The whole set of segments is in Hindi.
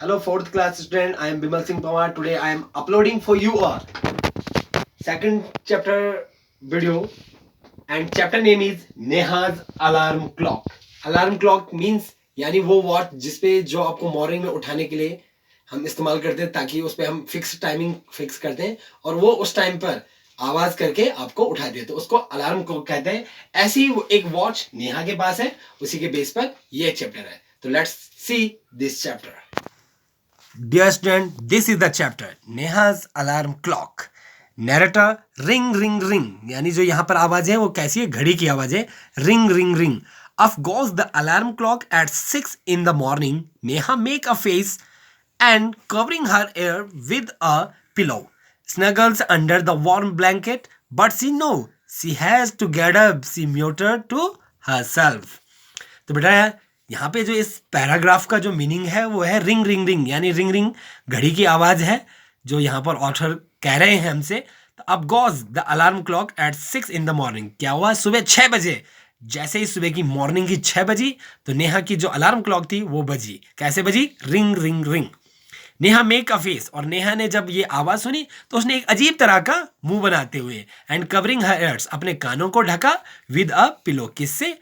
Hello, fourth class student. I am Bimal Singh Pawar. Today I am uploading for you a second chapter video, and chapter name is Neha's alarm clock. Alarm clock means यानी वो वॉच जिसपे जो आपको मॉर्निंग में उठाने के लिए हम इस्तेमाल करते हैं, ताकि उस पे हम फिक्स टाइमिंग फिक्स करते हैं और वो उस टाइम पर आवाज करके आपको उठा दे, तो उसको अलार्म क्लॉक कहते हैं। ऐसी एक वॉच नेहा के पास है, उसी के बेस पर ये चैप्टर है। तो let's see this chapter. Dear student, this is the chapter Neha's alarm clock. Narrator ring ring ring, यानी जो यहाँ पर आवाज है वो कैसी है, घड़ी की आवाज है। ring ring ring. Off goes the alarm clock at 6 in the morning. Neha make a face and covering her ear with a pillow. Snuggles under the warm blanket, but she knows she has to get up. She muttered to herself. तो बेटा यहाँ पे जो इस पैराग्राफ का जो मीनिंग है वो है रिंग रिंग रिंग, यानी रिंग रिंग घड़ी की आवाज है जो यहाँ पर ऑथर कह रहे हैं हमसे। तो अब goes the alarm clock at 6 in the morning, क्या हुआ, सुबह 6 बजे। जैसे ही सुबह की मॉर्निंग की 6 बजी तो नेहा की जो अलार्म क्लॉक थी वो बजी। कैसे बजी, ring ring ring. Neha make a face, और नेहा ने जब ये आवाज सुनी तो उसने एक अजीब तरह का मुंह बनाते हुए, एंड कवरिंग हर ईयर्स, अपने कानों को ढका, विद अ पिलो, किससे,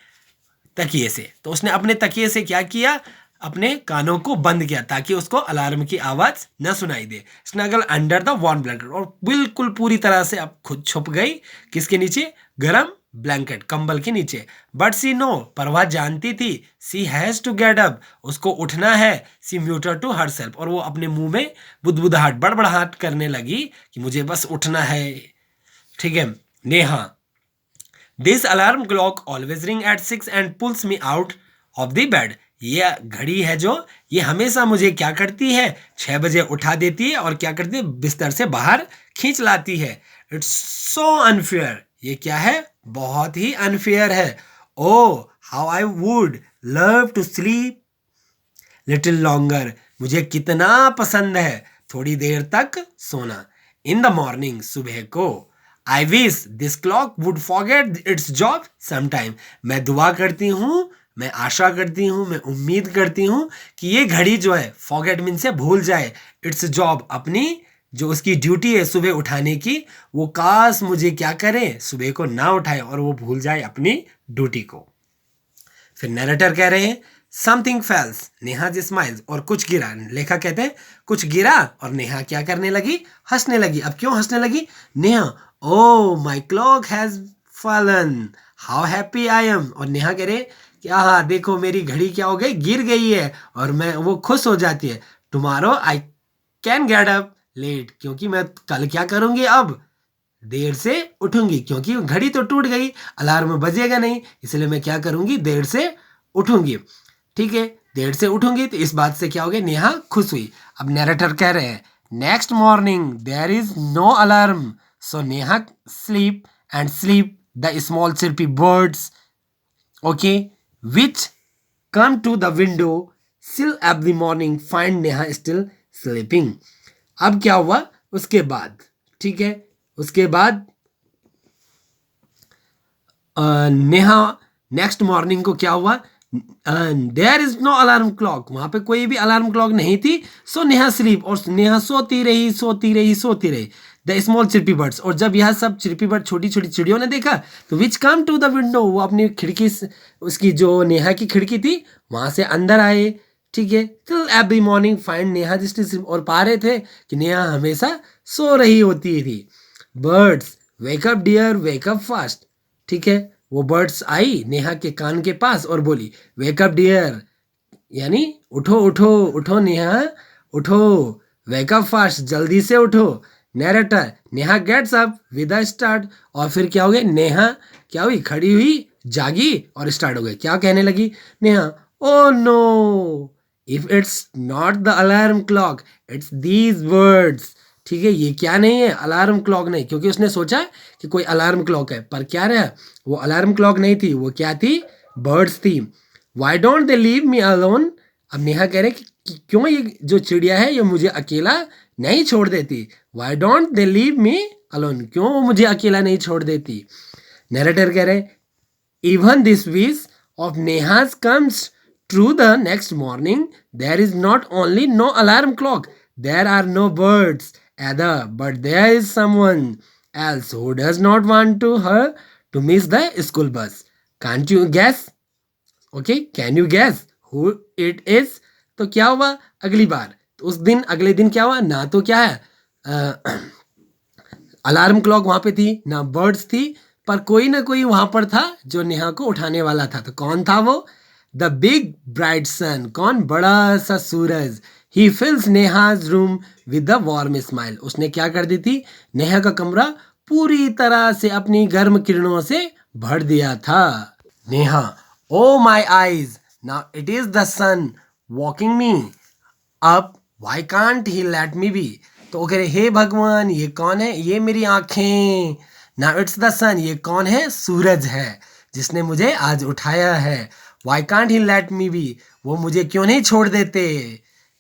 तकिए से। तो उसने अपने तकिए से क्या किया, अपने कानों को बंद किया ताकि उसको अलार्म की आवाज न सुनाई दे। Snuggle under the warm blanket, और बिल्कुल पूरी तरह से अब खुद छुप गई किसके नीचे, गरम ब्लैंकेट, कंबल के नीचे। बट सी नो, पर वह जानती थी, सी हैज टू गेट अप, उसको उठना है। सी म्यूटर टू हर सेल्फ, और वो अपने मुंह में बुदबुदाहट, बड़बड़ाहट करने लगी कि मुझे बस उठना है। ठीक है, Neha, this alarm clock always ring at 6 and pulls me out of the bed. ये घड़ी है जो ये हमेशा मुझे क्या करती है, 6 बजे उठा देती है और क्या करती है, बिस्तर से बाहर खींच लाती है। इट्स सो अनफेयर, ये क्या है, बहुत ही अनफेयर है। Oh how I would love to sleep little longer, मुझे कितना पसंद है थोड़ी देर तक सोना। इन द मॉर्निंग, सुबह को। I wish this clock would forget it's job sometime, मैं दुआ करती हूँ, मैं आशा करती हूँ, मैं उम्मीद करती हूँ कि ये घड़ी जो है, फॉरगेट मीन से भूल जाए, इट्स जॉब, अपनी जो उसकी ड्यूटी है सुबह उठाने की, वो काश मुझे क्या करे, सुबह को ना उठाए और वो भूल जाए अपनी ड्यूटी को। फिर नरेटर कह रहे हैं, समथिंग फेल्स, नेहा स्माइल्स, और कुछ गिरा। लेखक कहते हैं कुछ गिरा, और नेहा क्या करने लगी, हंसने लगी। अब क्यों हंसने लगी Neha, oh my clock has fallen, how happy I am, और नेहा कह रहे कि हाँ देखो मेरी घड़ी क्या हो गई, गिर गई है, और मैं वो खुश हो जाती है। Tomorrow I can get up late, क्योंकि मैं कल क्या करूंगी, अब देर से उठूंगी, क्योंकि घड़ी तो टूट गई, अलार्म बजेगा नहीं, इसलिए मैं क्या करूंगी, देर से उठूंगी। ठीक है, देर से उठूंगी, तो इस बात से क्या हो गया, नेहा खुश हुई। अब नैरेटर कह रहे हैं, next morning there is no alarm, so Neha sleep and sleep the small chirpy birds, okay, which come to the window sill at the morning find Neha still sleeping. अब क्या हुआ उसके बाद, ठीक है, उसके बाद नेहा नेक्स्ट मॉर्निंग को क्या हुआ, there is no alarm clock, वहां पे कोई भी अलार्म क्लॉक नहीं थी। सो नेहा स्लीप, और नेहा सोती रही सोती रही सोती रही। द स्मॉल चिरपी बर्ड्स, और जब यह सब चिरपी बर्ड, छोटी छोटी चिड़ियों ने देखा, तो विच कम टू द विंडो, वो अपनी खिड़की, उसकी जो नेहा की खिड़की थी वहां से अंदर आए। ठीक है, till every morning find Neha just, और पा रहे थे कि नेहा हमेशा सो रही होती थी। Birds wake up dear wake up fast, ठीक है, वो बर्ड्स आई नेहा के कान के पास और बोली वेकअप डियर, यानी उठो उठो उठो नेहा उठो, वेकअप फास्ट, जल्दी से उठो। Narrator, Neha gets up with a start, और फिर क्या हो गया, नेहा क्या हुई, खड़ी हुई, जागी और स्टार्ट हो गई। क्या कहने लगी Neha, oh know if it's not the alarm clock it's these words. ठीक है, ये क्या नहीं है, अलार्म क्लॉक नहीं, क्योंकि उसने सोचा कि कोई अलार्म क्लॉक है, पर क्या रहा, वो अलार्म क्लॉक नहीं थी, वो क्या थी, बर्ड्स थी। Why don't they leave me alone, अब नेहा कह रहे कि क्यों ये जो चिड़िया है ये मुझे अकेला नहीं छोड़ देती। Why don't they leave me alone, क्यों वो मुझे अकेला नहीं छोड़ देती। नरेटर कह रहे, even this wish of Neha's comes True, the next morning, there is not only no alarm clock, there are no birds either, but there is someone else who does not want to her to miss the school bus. Can't you guess? Okay, can you guess who it is? तो क्या हुआ अगली बार, तो उस दिन अगले दिन क्या हुआ ना, तो क्या है अलार्म क्लॉक वहां पे थी ना, बर्ड्स थी, पर कोई ना कोई वहां पर था जो नेहा को उठाने वाला था। तो कौन था वो? द बिग ब्राइट सन, कौन? बड़ा सा सूरज। He fills Neha's room with the warm smile, उसने क्या कर दी थी, नेहा का कमरा पूरी तरह से अपनी गर्म किरणों से भर दिया था। Neha, oh my eyes, now it is the sun waking me up, why can't he let me be. तो वो कह रहे, हे भगवान ये कौन है, ये मेरी आंखें। नाउ इट्स द सन, ये कौन है, सूरज है जिसने मुझे आज उठाया है। Why can't he let me be, वो मुझे क्यों नहीं छोड़ देते,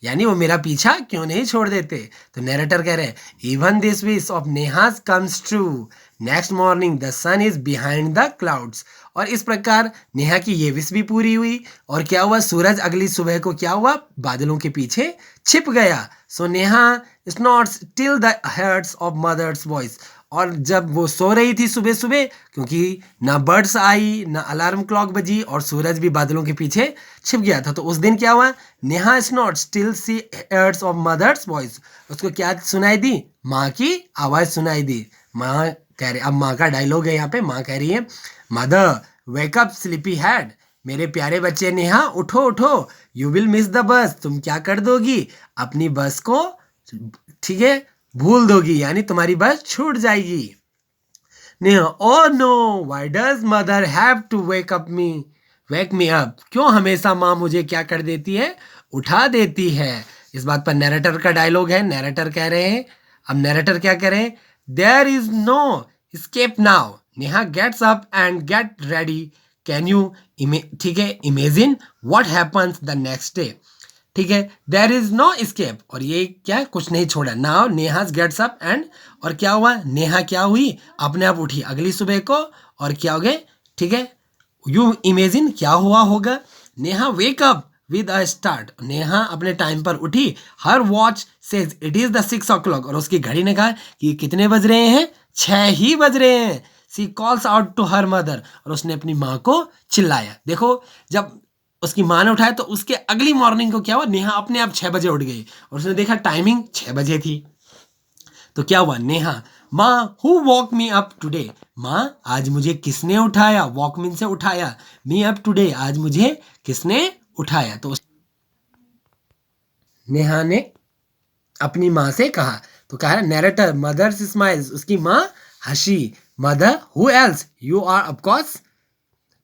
यानी वो मेरा पीछा क्यों नहीं छोड़ देते। तो नैरेटर कह रहे हैं, even this wish of Neha's comes true, next morning the sun is behind the clouds. और इस प्रकार नेहा की ये विश भी पूरी हुई, और क्या हुआ, सूरज अगली सुबह को क्या हुआ, बादलों के पीछे छिप गया। So Neha snorts till the hurts of mother's voice, और जब वो सो रही थी सुबह सुबह, क्योंकि ना बर्ड्स आई ना अलार्म क्लॉक बजी और सूरज भी बादलों के पीछे छिप गया था, तो उस दिन क्या हुआ, Neha snot still she hurts of mother's voice, उसको क्या सुनाई दी, माँ की आवाज़ सुनाई दी। माँ कह रही, अब माँ का डायलॉग है यहाँ पे, माँ कह रही है, मदर वेकअप स्लीपी हेड, मेरे प्यारे बच्चे नेहा उठो उठो, यू विल मिस द बस, तुम क्या कर दोगी, अपनी बस को, ठीक है, भूल दोगी, यानी तुम्हारी बस छूट जाएगी। Neha, oh no why does mother have to wake me up, क्यों हमेशा माँ मुझे क्या कर देती है, उठा देती है। इस बात पर नैरेटर का डायलॉग है, नैरेटर कह रहे हैं, अब नैरेटर क्या कह रहे हैं, there is no escape now, Neha gets up and get ready, can you, ठीक है, imagine what happens the next day, ठीक है, देयर इज नो escape, और ये क्या, कुछ नहीं छोड़ा। Now Neha gets up and, और क्या हुआ, नेहा क्या हुई, अपने आप उठी अगली सुबह को, और क्या हो गए, ठीक है, यू इमेजिन क्या हुआ होगा, Neha wake up with a start, Neha अपने टाइम पर उठी, her watch says it is the 6 o'clock, और उसकी घड़ी ने कहा कि ये कितने बज रहे हैं, 6 ही बज रहे हैं। She calls out to her mother, और उसने अपनी माँ को चिल्लाया। देखो, जब उसकी माँ ने उठाया तो उसके अगली मॉर्निंग को क्या हुआ, नेहा अपने आप 6 बजे उठ गई, और उसने देखा टाइमिंग 6 बजे थी। तो क्या हुआ, नेहा, माँ who walk me up today, माँ आज मुझे किसने उठाया, वॉक मीन से उठाया, मी अप टुडे, आज मुझे किसने उठाया। तो नेहा ने अपनी माँ से कहा, तो कहा नैरेटर, मदर्स स्माइल्स, उसकी माँ हंसी, mother who else, you are of course,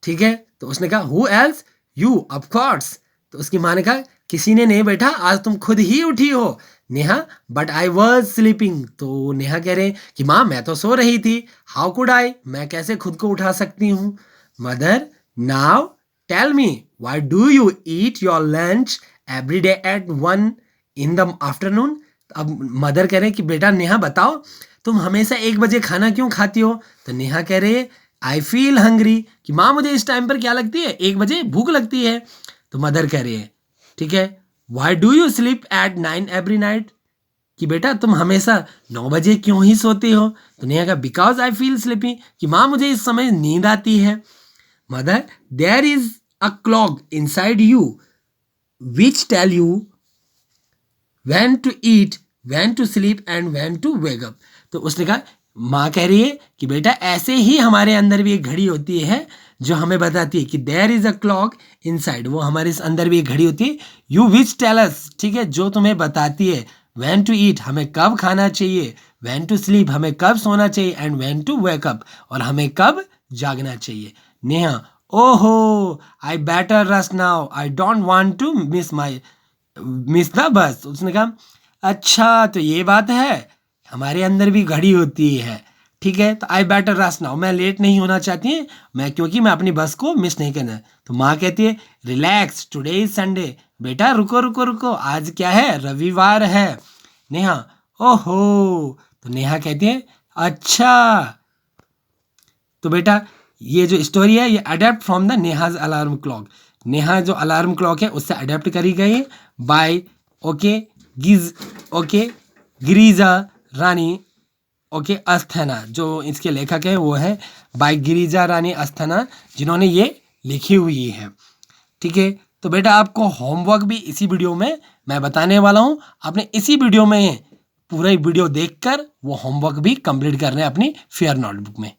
ठीक है, तो उसने कहा who else, you of course, तो उसकी माँ ने कहा किसी ने नहीं बैठा, आज तुम खुद ही उठी हो। Neha, but I was sleeping, तो नेहा कह रहे कि माँ मैं तो सो रही थी, हाउ कुड आई, मैं कैसे खुद को उठा सकती हूँ। Mother, now tell me why do you eat your lunch every day at 1 in the afternoon. अब मदर कह रहे कि बेटा नेहा बताओ, तुम हमेशा 1 बजे खाना क्यों खाती हो। तो नेहा कह रही है आई फील हंग्री, कि माँ मुझे इस टाइम पर क्या लगती है, 1 बजे भूख लगती है। तो मदर कह रही है, ठीक है, why do you sleep at 9 every night, कि बेटा तुम हमेशा 9 बजे क्यों ही सोती हो। तो नेहा कहा बिकॉज आई फील स्लीपी, कि माँ मुझे इस समय नींद आती है। Mother, there is a clock inside you which tell you when to eat, when to sleep and when to wake up। तो उसने कहा, माँ कह रही है कि बेटा ऐसे ही हमारे अंदर भी एक घड़ी होती है जो हमें बताती है कि there is a clock inside, वो हमारे अंदर भी एक घड़ी होती है, यू विच टेल अस, ठीक है, जो तुम्हें बताती है when to eat, हमें कब खाना चाहिए, when to sleep, हमें कब सोना चाहिए, and when to wake up, और हमें कब जागना चाहिए। नेहा, ओहो I better rush now, I don't want to miss the bus. उसने कहा अच्छा तो ये बात है, हमारे अंदर भी घड़ी होती है, ठीक है, तो आई बेटर रश नाउ, मैं लेट नहीं होना चाहती है, मैं क्योंकि मैं अपनी बस को मिस नहीं करना। तो माँ कहती है रिलैक्स, टुडे इज संडे, बेटा रुको रुको रुको, आज क्या है, रविवार है। नेहा, ओहो, तो नेहा कहती है अच्छा, तो बेटा ये जो स्टोरी है ये adapt from the Neha's alarm clock, Neha जो अलार्म क्लॉक है उससे अडेप्ट करी गई है बाय गिरिजा रानी अस्थाना। जो इसके लेखक है वो है बाय गिरिजा रानी अस्थाना, जिन्होंने ये लिखी हुई है। ठीक है, तो बेटा आपको होमवर्क भी इसी वीडियो में मैं बताने वाला हूँ। आपने इसी वीडियो में पूरा वीडियो देखकर वो होमवर्क भी कंप्लीट करना है अपनी फेयर नोटबुक में।